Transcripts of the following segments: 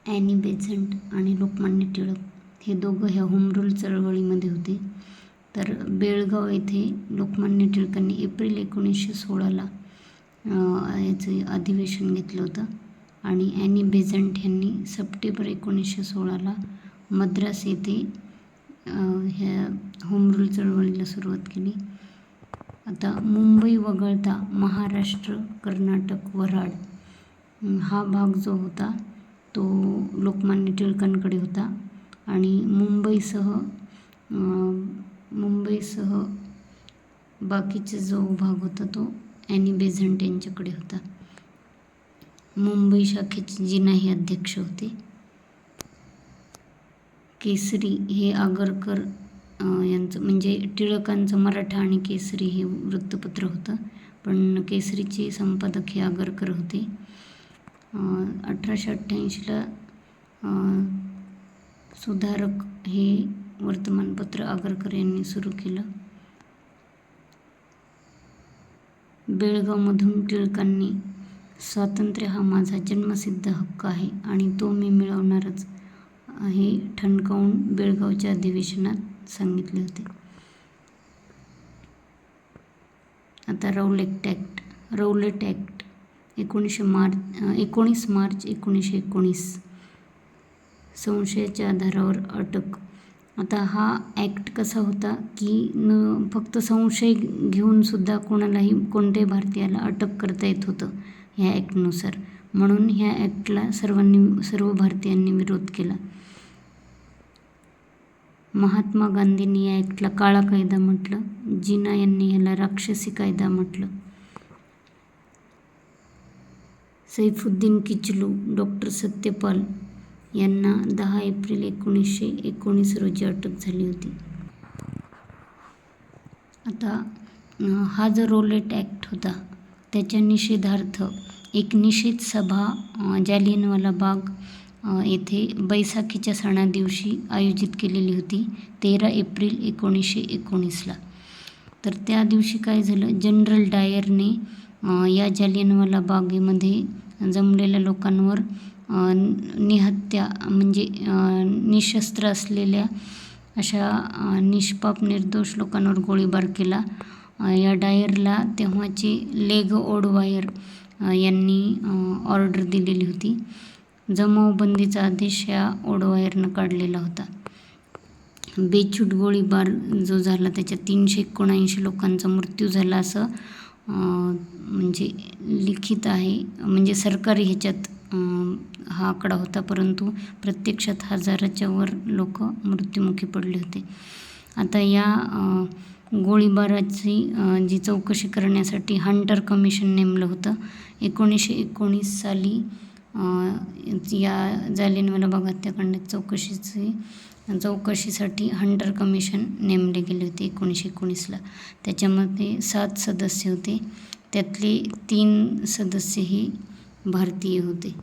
Annie Besant आणि लोकमान्य टिळक हे दोघं ह्या होम रूल चळवळीमध्ये होते. तर बेळगाव येथे लोकमान्य टिळकांनी एप्रिल 1916ला याचं अधिवेशन घेतलं होतं आणि ॲनी बेझंट यांनी सप्टेंबर 1916ला मद्रास येथे ह्या होम रूल चळवळीला सुरुवात केली. आता मुंबई वगळता महाराष्ट्र, कर्नाटक, वऱ्हाड हा भाग जो होता तो लोकमान्य टिळकांकडे होता आणि मुंबईसह बाकीचा जो भाग होता तो ॲनी बेझंट यांच्याकडे होता. मुंबई शाखेचे जिनाही अध्यक्ष होते. केसरी हे आगरकर यांचं म्हणजे टिळकांचं मराठा आणि केसरी हे वृत्तपत्र होतं, पण केसरीचे संपादक हे आगरकर होते. 1888ला सुधारक हे वर्तमानपत्र आगरकर यांनी सुरू केलं. बेळगावमधून टिळकांनी स्वातंत्र्य हा माझा जन्मसिद्ध हक्क आहे आणि तो मी मिळवणारच हे ठणकावून बेळगावच्या अधिवेशनात सांगितले होते. आता रौलेट ॲक्ट 19 मार्च 1919 संशयाच्या आधारावर अटक. आता हा ॲक्ट कसा होता की फक्त संशय घेऊन सुद्धा कोणत्याही भारतीयाला अटक करता येत होतं ह्या ॲक्टनुसार, म्हणून ह्या ॲक्टला सर्व भारतीयांनी विरोध केला. महात्मा गांधींनी या ॲक्टला काळा कायदा म्हटलं, जिना यांनी ह्याला राक्षसी कायदा म्हटलं. सैफुद्दीन किचलू, डॉक्टर सत्यपाल यांना 10 एप्रिल 1919 रोजी अटक झाली होती. आता हा जो रौलेट ॲक्ट होता त्याच्या निषेधार्थ एक निषेध सभा जालियनवाला बाग येथे बैसाखीच्या सणादिवशी आयोजित केलेली होती 13 एप्रिल 1919ला. तर त्या दिवशी काय झालं, जनरल डायरने या जालियनवाला बागेमध्ये जमलेल्या लोकांवर निहत्या म्हणजे निशस्त्र असलेल्या अशा निष्पाप निर्दोष लोकांवर गोळीबार केला. या डायरला तेव्हाचे लेग ओडवायर यांनी ऑर्डर दिलेली होती. जमावबंदीचा आदेश या ओडवायरनं काढलेला होता. बेछूट गोळीबार जो झाला त्याच्यात 379 लोकांचा मृत्यू झाला असं म्हणजे लिखित आहे, म्हणजे सरकारी ह्याच्यात हा आकडा होता, परंतु प्रत्यक्षात हजाराच्या वर लोक मृत्युमुखी पडले होते. आता या गोळीबाराची जी चौकशी करण्यासाठी हंटर कमिशन नेमलं होतं. 1919 साली या जालियनवाला बाग हत्याकांडाच्या चौकशीसाठी हंटर कमिशन नेमले गेले होते 1919ला. त्याच्यामध्ये 7 सदस्य होते, त्यातले 3 सदस्य ही भारतीय होते.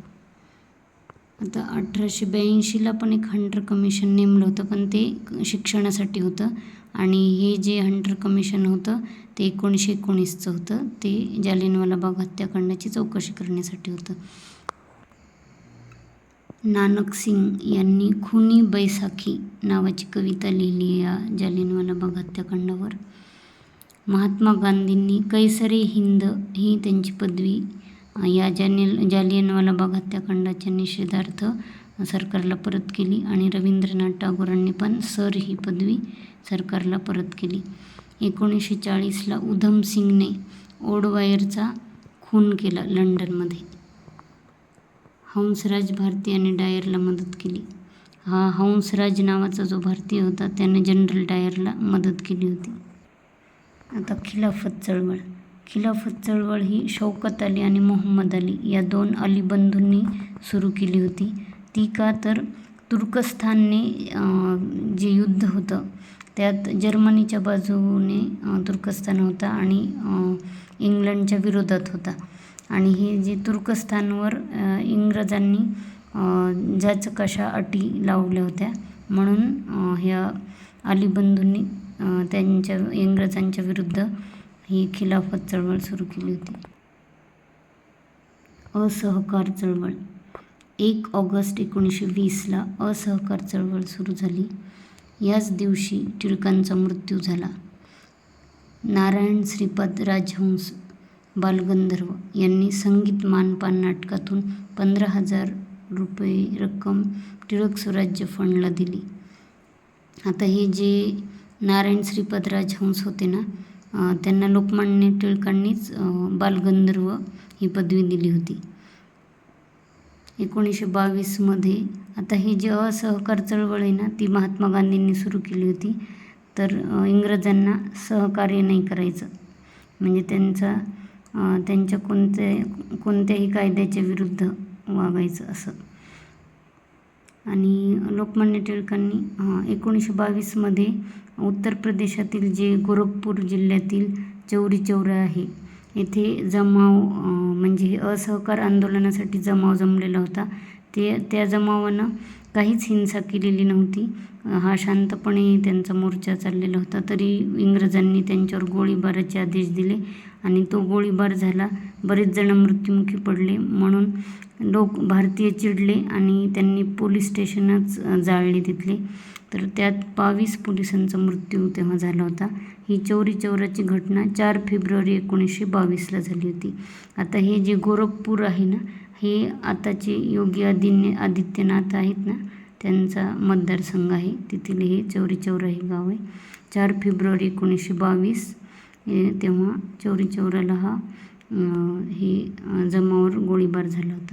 आता 1882ला पण एक हंटर कमिशन नेमलं होतं, पण ते शिक्षणासाठी होतं आणि हे जे हंटर कमिशन होतं ते 1919चं होतं, ते जालियनवाला बाग हत्याकांडाची चौकशी करण्यासाठी होतं. नानक सिंग यांनी खुनी बैसाखी नावाची कविता लिहिली या जालियनवाला बाग हत्याकांडावर. महात्मा गांधींनी कैसरे हिंद ही त्यांची पदवी या जालियनवाला बाग हत्याकांडाच्या निषेधार्थ सरकारला परत केली आणि रवींद्रनाथ टागोरांनी पण सर ही पदवी सरकारला परत केली. 1940ला उधम सिंगने ओडवायरचा खून केला लंडनमध्ये. हंसराज भारतीयाने डायरला मदत केली. हा हंसराज नावाचा जो भारतीय होता त्याने जनरल डायरला मदत केली होती. आता खिलाफत चळवळ ही शौकत अली आणि मोहम्मद अली या 2 अली बंधूंनी सुरू केली होती. ती का तर तुर्कस्तानने जे युद्ध होतं त्यात जर्मनीच्या बाजूने तुर्कस्तान होता आणि इंग्लंडच्या विरोधात होता आणि हे जे तुर्कस्तानवर इंग्रजांनी जाचक अटी लावल्या होत्या, म्हणून ह्या अली बंधूंनी त्यांच्या इंग्रजांच्या विरुद्ध ही खिलाफत चळवळ सुरू केली होती. असहकार चळवळ 1 ऑगस्ट 1920ला असहकार चळवळ सुरू झाली. याच दिवशी टिळकांचा मृत्यू झाला. नारायण श्रीपाद राजहंस बालगंधर्व यांनी संगीत मानपान नाटकातून 15,000 रुपये रक्कम टिळक स्वराज्य फंडला दिली. आता हे जे नारायण श्रीपाद राजहंस होते ना, त्यांना लोकमान्य टिळकांनीच बालगंधर्व ही पदवी दिली होती. 1922मध्ये आता ही जी असहकार चळवळ आहे ना, ती महात्मा गांधींनी सुरू केली होती. तर इंग्रजांना सहकार्य नाही करायचं, म्हणजे त्यांच्या कोणत्याही कायद्याच्या विरुद्ध वागायचं असं. आणि लोकमान्य टिळकांनी 1922मध्ये उत्तर प्रदेशातील जे गोरखपूर जिल्ह्यातील चौरी चौरा आहे येथे जमाव, म्हणजे असहकार आंदोलनासाठी जमाव जमलेला होता. त्या जमावानं काहीच हिंसा केलेली नव्हती. हा शांतपणे त्यांचा मोर्चा चाललेला होता. तरी इंग्रजांनी त्यांच्यावर गोळीबाराचे आदेश दिले आणि तो गोळीबार झाला. बरेच जण मृत्युमुखी पडले. म्हणून भारतीय चिडले आणि त्यांनी पोलीस स्टेशनच जाळले तिथले. तर त्यात 22 पोलिसांचा मृत्यू तेव्हा झाला होता. ही चौरी चौराची घटना 4 फेब्रुवारी 1922ला झाली होती. आता हे जे गोरखपूर आहे ना, हे आताचे योगी आदित्यनाथ आहेत ना, त्यांचा मतदारसंघ आहे. तिथील हे चौरी चौरा हे गाव आहे. 4 फेब्रुवारी 1922 तेव्हा चौरी चौराला हे जमावावर गोळीबार झाला होता.